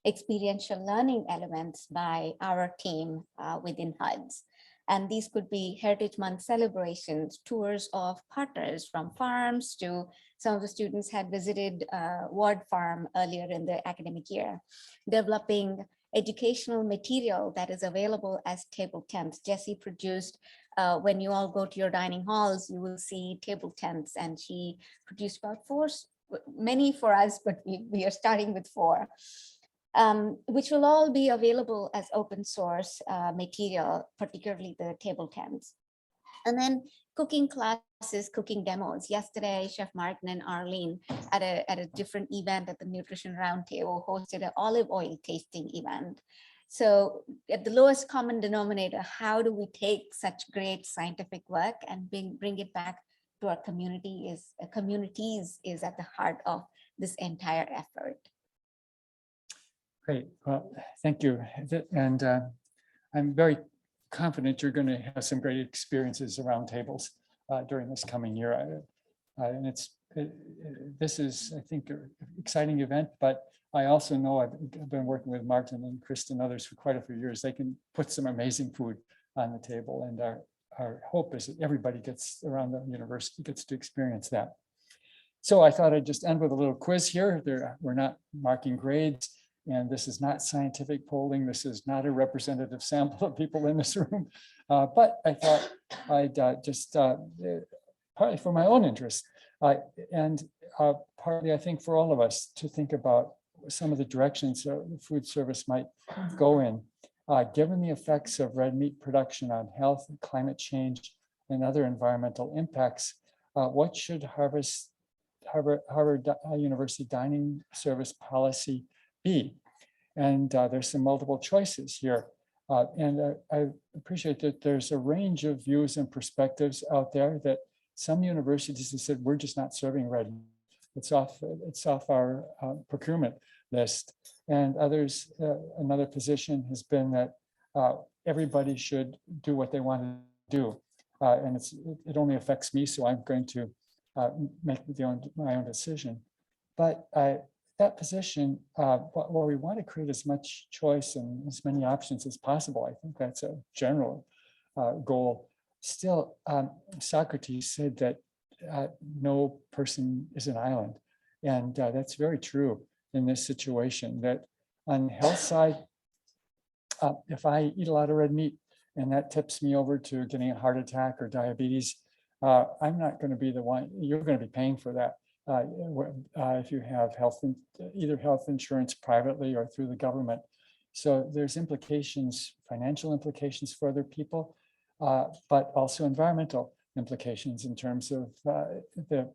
experiential learning elements by our team within HUDs. And these could be Heritage Month celebrations, tours of partners from farms to some of the students had visited Ward Farm earlier in the academic year, developing educational material that is available as table tents. Jessie produced, when you all go to your dining halls, you will see table tents, and she produced about 4, many for us, but we are starting with 4. Which will all be available as open source material, particularly the table tents. And then cooking classes, cooking demos. Yesterday, Chef Martin and Arlene at a different event at the Nutrition Roundtable hosted an olive oil tasting event. So at the lowest common denominator, how do we take such great scientific work and bring it back to our communities is at the heart of this entire effort. Great. Well, thank you. And I'm very confident you're going to have some great experiences around tables during this coming year. And this is, I think, an exciting event, but I also know I've been working with Martin and Kristen and others for quite a few years. They can put some amazing food on the table, and our hope is that everybody gets around the university gets to experience that. So I thought I'd just end with a little quiz here. We're not marking grades, and this is not scientific polling. This is not a representative sample of people in this room. But I thought I'd just partly for my own interest, and partly I think for all of us to think about some of the directions the food service might go in, given the effects of red meat production on health, climate change, and other environmental impacts. What should Harvard University dining service policy be? And there's some multiple choices here. And I appreciate that there's a range of views and perspectives out there that some universities have said, we're just not serving red meat. It's off our procurement list. And others, another position has been that everybody should do what they want to do. And it only affects me, so I'm going to make my own decision. But that position, while we want to create as much choice and as many options as possible, I think that's a general goal. Still, Socrates said that no person is an island. And that's very true in this situation, that on the health side, if I eat a lot of red meat and that tips me over to getting a heart attack or diabetes, I'm not going to be the one, you're going to be paying for that. If you have either health insurance privately or through the government. So there's implications, financial implications for other people, but also environmental implications in terms of the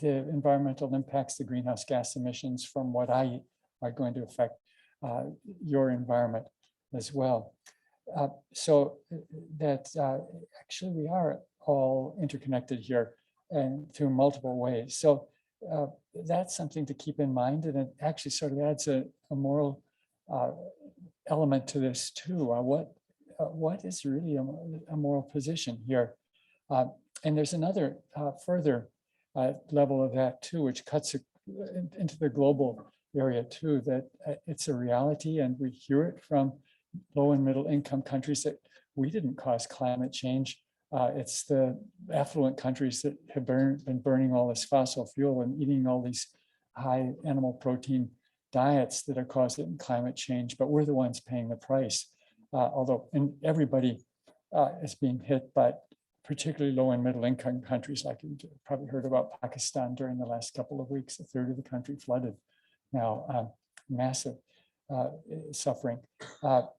environmental impacts, the greenhouse gas emissions from what I eat are going to affect your environment as well. So that actually we are all interconnected here and through multiple ways. So that's something to keep in mind, and it actually sort of adds a moral element to this too. What is really a moral position here? And there's another further level of that too, which cuts into the global area too, that it's a reality, and we hear it from low and middle income countries that we didn't cause climate change. It's the affluent countries that have been burning all this fossil fuel and eating all these high animal protein diets that are causing climate change, but we're the ones paying the price. Although everybody is being hit, but particularly low and middle income countries, like you probably heard about Pakistan during the last couple of weeks, a third of the country flooded now, massive suffering.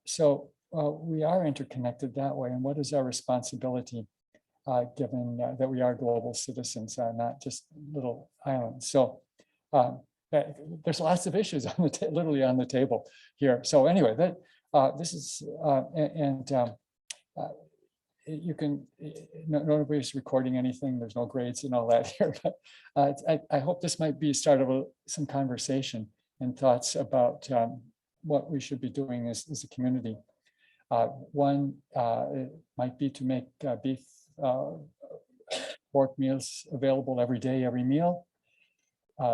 So we are interconnected that way. And what is our responsibility, given that we are global citizens, not just little islands? So there's lots of issues on the literally on the table here. So anyway, this is you can, nobody's recording anything. There's no grades and all that here. But I hope this might be a start of some conversation and thoughts about what we should be doing as a community. One might be to make beef pork meals available every day, every meal.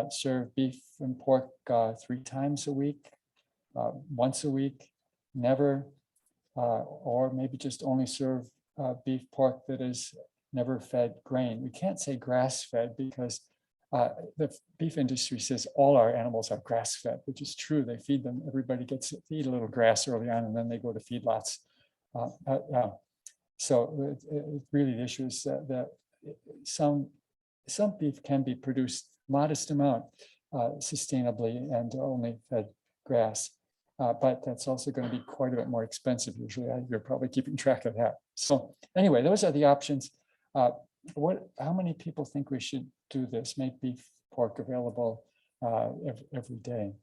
Serve beef and pork 3 times a week, once a week, never, or maybe just only serve beef pork that is never fed grain. We can't say grass fed because the beef industry says all our animals are grass fed, which is true. They feed them. Everybody gets to eat a little grass early on, and then they go to feedlots. So really the issue is that some beef can be produced modest amount sustainably and only fed grass. But that's also going to be quite a bit more expensive usually. You're probably keeping track of that. So anyway, those are the options. How many people think we should do this? Make beef pork available every day?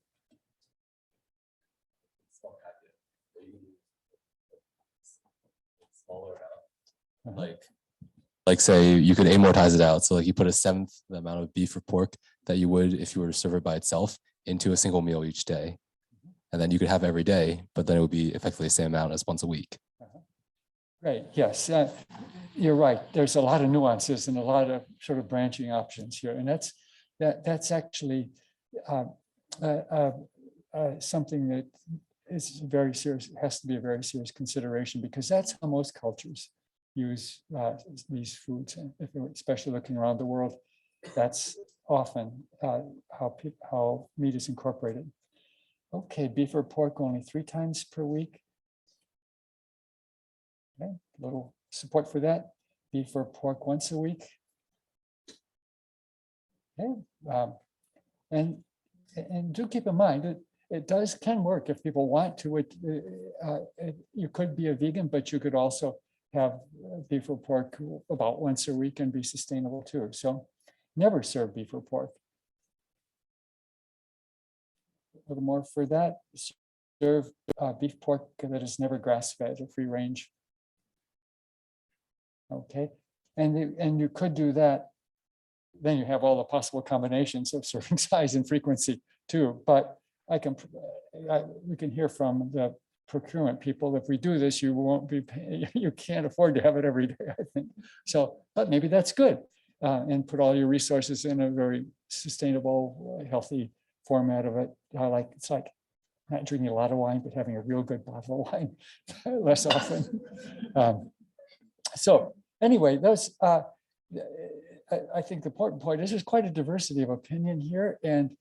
Like say you could amortize it out. So like you put 1/7 the amount of beef or pork that you would if you were to serve it by itself into a single meal each day. and then you could have every day, but then it would be effectively the same amount as once a week. Right, yes, you're right. There's a lot of nuances and a lot of sort of branching options here. And that's actually something that is very serious, has to be a very serious consideration, because that's how most cultures use these foods, and especially looking around the world, that's often how meat is incorporated. Okay, beef or pork only 3 times per week. Okay, a little support for that. Beef or pork once a week. Okay, and do keep in mind that it can work if people want to. You could be a vegan, but you could also have beef or pork about once a week and be sustainable too. So never serve beef or pork. A little more for that. Serve beef pork that is never grass-fed or free range. Okay, and you could do that. Then you have all the possible combinations of serving size and frequency too. But we can hear from the procurement people, if we do this, you won't be you can't afford to have it every day, I think. So, but maybe that's good, and put all your resources in a very sustainable, healthy format of it. It's like not drinking a lot of wine, but having a real good bottle of wine less often. So anyway, those I think the important point is there's quite a diversity of opinion here, and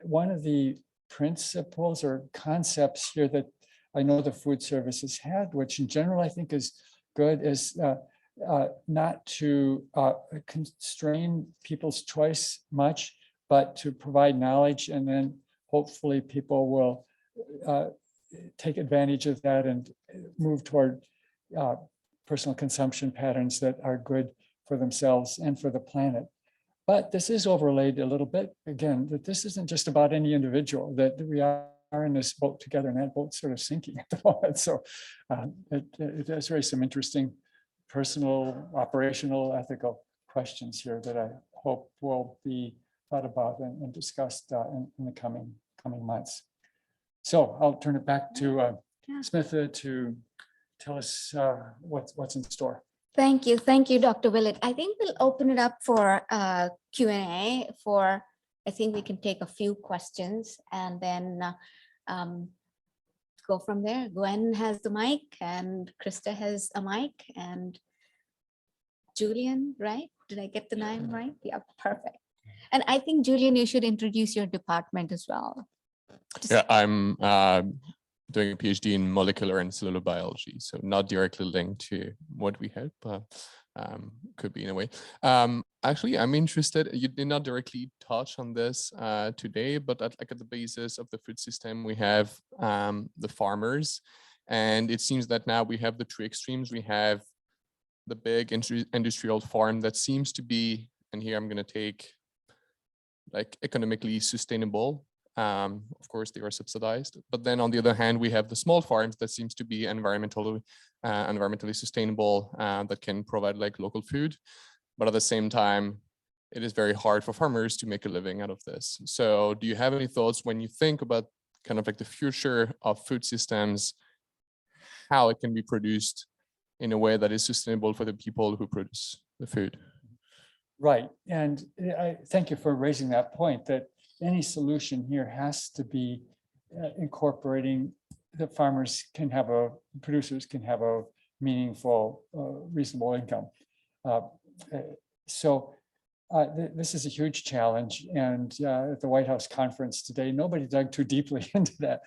one of the principles or concepts here that I know the food service has had, which in general I think is good, is not to constrain people's choice much, but to provide knowledge, and then hopefully people will take advantage of that and move toward personal consumption patterns that are good for themselves and for the planet. But this is overlaid a little bit, again, that this isn't just about any individual, that we are in this boat together, and that boat's sort of sinking at the moment. So it does raise some interesting personal, operational, ethical questions here that I hope will be thought about and discussed in the coming months. So I'll turn it back to Smitha to tell us what's in store. Thank you, Dr. Willett. I think we'll open it up for Q&A. I think we can take a few questions and then go from there. Gwen has the mic, and Krista has a mic, and Julian, right? Did I get the name right? Yeah, perfect. And I think, Julian, you should introduce your department as well. Yeah, I'm doing a PhD in molecular and cellular biology, so not directly linked to what we had, but could be in a way. Actually, I'm interested, you did not directly touch on this today, but at the basis of the food system, we have the farmers, and it seems that now we have the 2 extremes. We have the big industrial farm that seems to be, and here I'm going to take like economically sustainable. Of course, they are subsidized, but then on the other hand, we have the small farms that seems to be environmentally sustainable, that can provide like local food, but at the same time, it is very hard for farmers to make a living out of this. So do you have any thoughts when you think about kind of like the future of food systems, how it can be produced in a way that is sustainable for the people who produce the food? Right, and I thank you for raising that point, that any solution here has to be incorporating that producers can have a meaningful, reasonable income. This is a huge challenge, and at the White House conference today, nobody dug too deeply into that.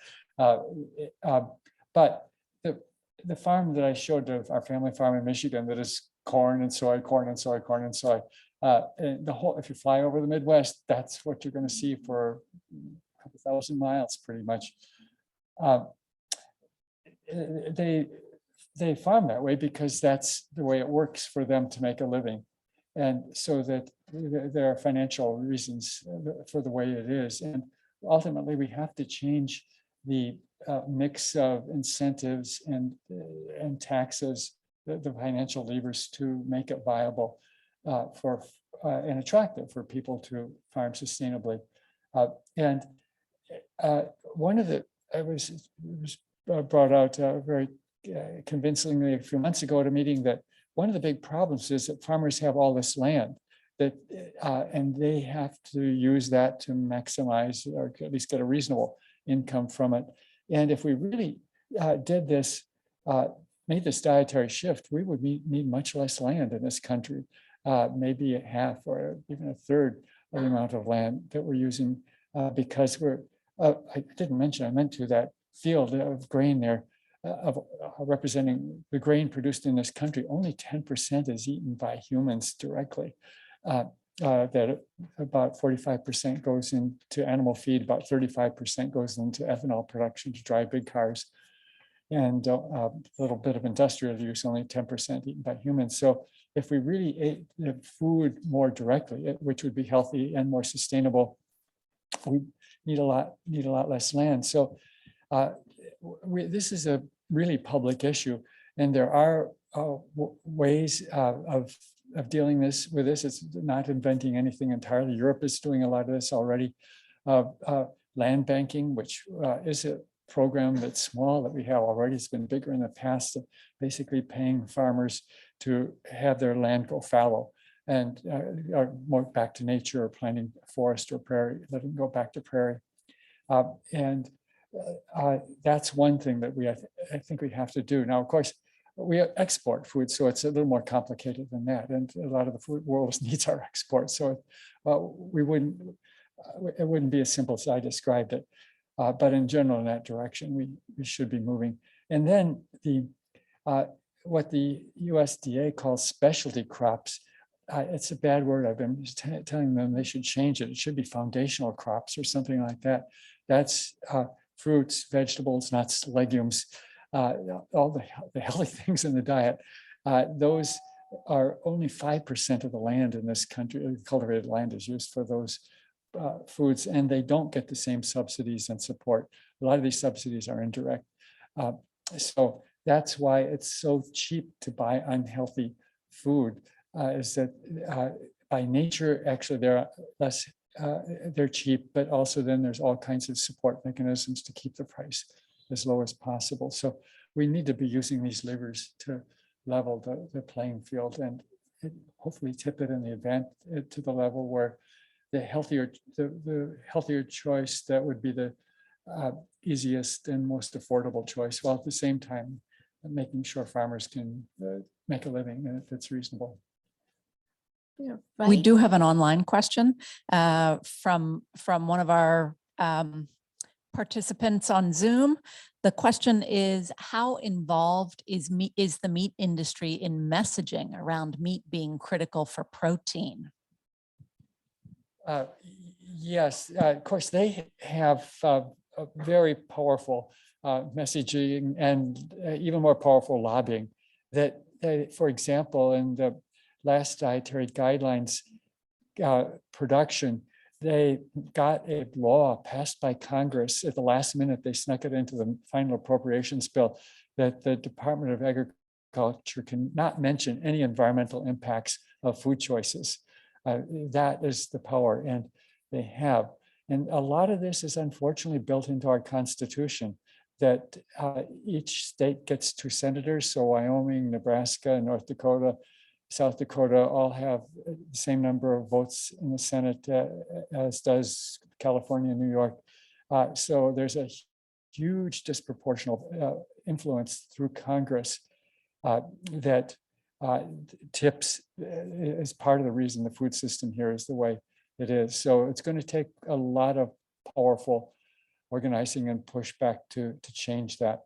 But the farm that I showed, our family farm in Michigan, that is corn and soy, corn and soy, corn and soy. And if you fly over the Midwest, that's what you're going to see for a couple thousand miles, pretty much. They farm that way because that's the way it works for them to make a living, and so that there are financial reasons for the way it is. And ultimately, we have to change the mix of incentives and taxes, the financial levers, to make it viable and attractive for people to farm sustainably. And one of the was brought out very convincingly a few months ago at a meeting that one of the big problems is that farmers have all this land that and they have to use that to maximize or at least get a reasonable income from it. And if we really did this, made this dietary shift, we would need much less land in this country, maybe a half or even a third of the amount of land that we're using because we're, I didn't mention, I meant to, that field of grain there of representing the grain produced in this country, only 10% is eaten by humans directly. That about 45% goes into animal feed, about 35% goes into ethanol production to drive big cars, and a little bit of industrial use, only 10% eaten by humans. So if we really ate the food more directly, which would be healthy and more sustainable, we need a lot less land. So this is a really public issue, and there are ways of dealing with this. It's not inventing anything entirely. Europe is doing a lot of this already. Land banking, which is a program that's small that we have already. It's been bigger in the past, basically paying farmers to have their land go fallow and more back to nature, or planting forest or prairie, letting it go back to prairie. And that's one thing that I think we have to do. Now, of course, we export food, so it's a little more complicated than that. And a lot of the food world needs our export. So it wouldn't be as simple as I described it. But in general, in that direction, we should be moving. And then what the USDA calls specialty crops, it's a bad word. I've been telling them they should change it. It should be foundational crops or something like that. That's fruits, vegetables, nuts, legumes, all the healthy things in the diet. Those are only 5% of the land in this country. Cultivated land is used for those foods, and they don't get the same subsidies and support. A lot of these subsidies are indirect. So that's why it's so cheap to buy unhealthy food, is that by nature, actually, they're less, they're cheap, but also then there's all kinds of support mechanisms to keep the price as low as possible. So we need to be using these levers to level the playing field and hopefully tip it in the event to the level where the healthier choice, that would be the easiest and most affordable choice, while at the same time making sure farmers can make a living and if it's reasonable. Yeah, We right. do have an online question from one of our participants on Zoom. The question is, how involved is the meat industry in messaging around meat being critical for protein? Yes, of course, they have a very powerful messaging and even more powerful lobbying. That, for example, in the last dietary guidelines production, they got a law passed by Congress at the last minute. They snuck it into the final appropriations bill that the Department of Agriculture cannot mention any environmental impacts of food choices. That is the power, and they have. And a lot of this is unfortunately built into our Constitution, that each state gets 2 senators. So Wyoming, Nebraska, North Dakota, South Dakota all have the same number of votes in the Senate as does California and New York. So there's a huge disproportional influence through Congress that tips is part of the reason the food system here is the way it is. So it's going to take a lot of powerful organizing and pushback to change that.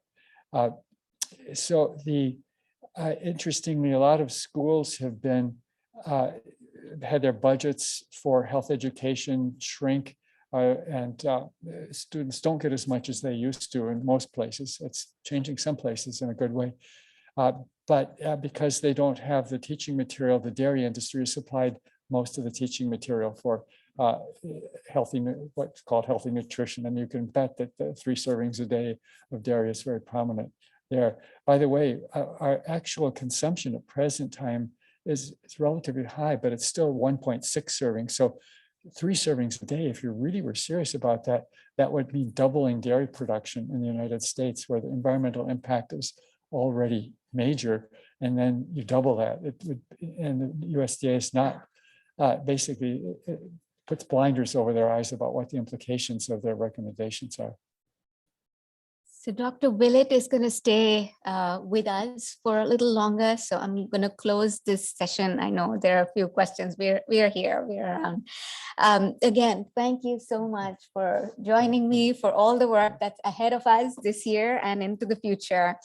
So interestingly, a lot of schools have been had their budgets for health education shrink, and students don't get as much as they used to in most places. It's changing some places in a good way. But because they don't have the teaching material, the dairy industry has supplied most of the teaching material for what's called healthy nutrition. And you can bet that the 3 servings a day of dairy is very prominent there. By the way, our actual consumption at present time is relatively high, but it's still 1.6 servings. So 3 servings a day, if you really were serious about that, that would mean doubling dairy production in the United States, where the environmental impact is already major. And then you double that. It would, and the USDA is not basically it puts blinders over their eyes about what the implications of their recommendations are. So Dr. Willett is going to stay with us for a little longer. So I'm going to close this session. I know there are a few questions. We are here. We are around. Again, thank you so much for joining me, for all the work that's ahead of us this year and into the future.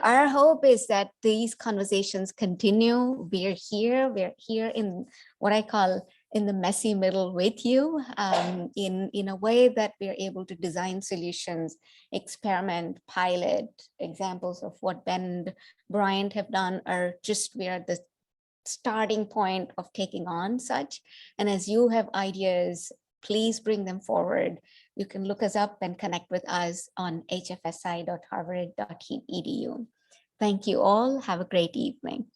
Our hope is that these conversations continue. We're here in what I call in the messy middle with you, in a way that we're able to design solutions, experiment, pilot. Examples of what Ben and Bryant have done are just, we are the starting point of taking on such. And as you have ideas, please bring them forward. You can look us up and connect with us on hfsi.harvard.edu. Thank you all. Have a great evening.